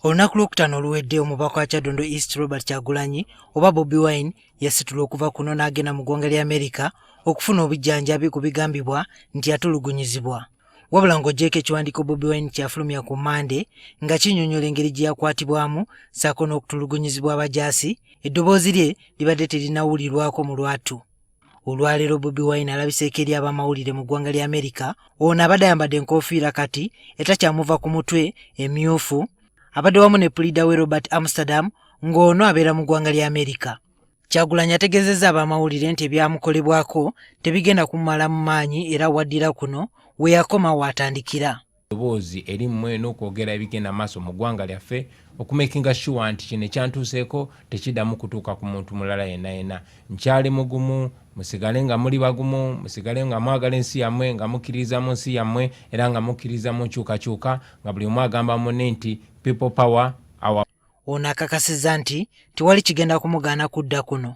Olunaku lwokutaano oluwedde omubaka wa Kyadondo East Robert Kyagulanyi oba Bobi Wine yasitula okuva kuno n'agenda mu ggwanga lya Amerika okufuna obujjanjabi ku bigambibwa nti yatulugunyizibwa. Wabula ng'oggyeko ekiwandiiko Bobi Wine kyafulumya ku Mande nga kinnyonnyola engeri gye yakwatibwamu ssaako n'okutulugunyizibwa abajaasi, eddoboozi lye libadde terinawulirwako mu lwatu. Olwaleero Bobi Wine alabiseeko eri abamawulire mu ggwanga lya Amerika, ono abadde ayambadde enkoofiira kati etakyamuva ku mutwe emyufu, abadde wamu ne pulida we Robert Amsterdam ng'ono abeera mu ggwanga lya Amerika. Kyagulanyi ategeezezza abamawulire nti ebyamukolebwako tebigenda kumumala mu maanyi era waddira kuno we yakoma waatandikira. Eddoboozi erimmwe n'okwogera ebigenda maaso mu ggwanga lyaffe okumakinga sure nti kino ekyantuuseeko tekiddamu kutuuka ku muntu mulala yenna. Nkyali mugumu, musigale nga muli bagumu, musigale nga mwagala ensi yammwe, nga mukkiririza mu nsi yammwe era nga mukkiririza mu nkyukakyuka, nga buli omu agamba munne nti people power our. Ono akakasizza nti tewali kigenda kumugaana kudda kuno.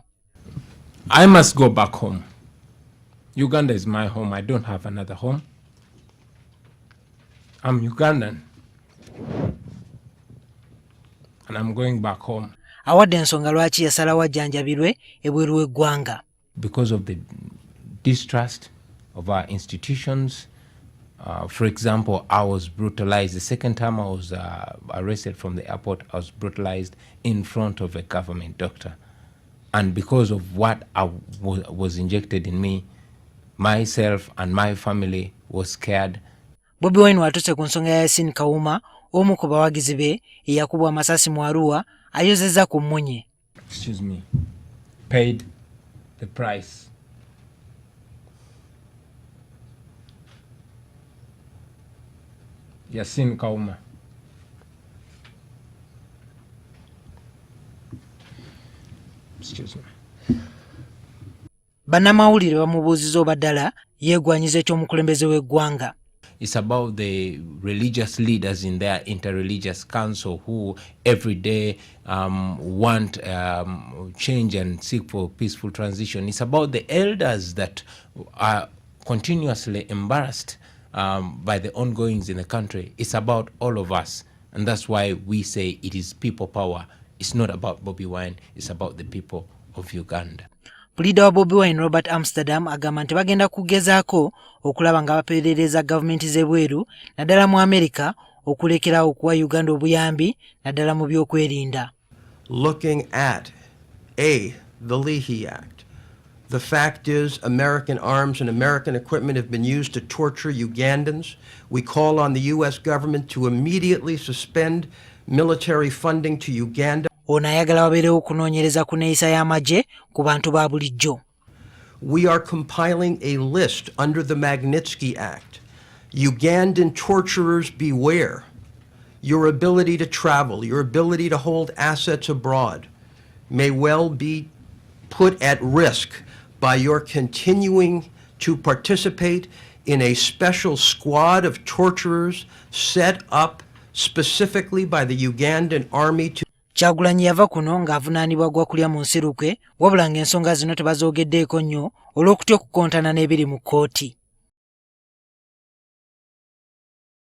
I must go back home. Uganda is my home. I don't have another home. I'm Ugandan. And I'm going back home. Awadde ensonga lwaki yasalawo ajjanjabirwe ebweru w'eggwanga. Because of the distrust of our institutions. For example, I was brutalized. The second time I was arrested from the airport, I was brutalized in front of a government doctor. And because of what was injected in me, myself and my family was scared. Bobi Wine watuse ku nsonga ya Yasin Kawuma, omu ku bawagizi be eyakubwa amasasi mu Arua, ayozezza ku mmunye. Excuse me. Paid the price. Yasin Kawuma. Excuse me. Bannamawulire bamubuuzizza obaddala yeegwanyiza eky'omukulembeze w'eggwanga. It's about the religious leaders in their interreligious council who every day want change and seek for peaceful transition. It's about the elders that are continuously embarrassed by the ongoings in the country. It's about all of us. And that's why we say it is people power. It's not about Bobi Wine. It's about the people of Uganda. Pulida wa Bobi Wine Robert Amsterdam agamba nti bagenda kugezaako okulaba nga baperereza gavumenti z'ebweru naddala mu Amerika okulekerawo okuwa Uganda obuyambi naddala mu by'okwerinda. Looking at the Leahy Act. The fact is American arms and American equipment have been used to torture Ugandans. We call on the US government to immediately suspend military funding to Uganda. Ono ayagala wabeerewo okunoonyereza ku neeyisa y'amagye ku bantu ba bulijjo. We are compiling a list under the Magnitsky Act. Ugandan torturers beware. Your ability to travel, your ability to hold assets abroad may well be put at risk by your continuing to participate in a special squad of torturers set up specifically by the Ugandan army to. Kyagulanyi yava kuno ng'avunaanibwa gwa kulya mu nsiruke, wabula ng'ensonga zino tebazoogeddeeko nnyo olw'okutya okukontana n'ebiri mu kkooti.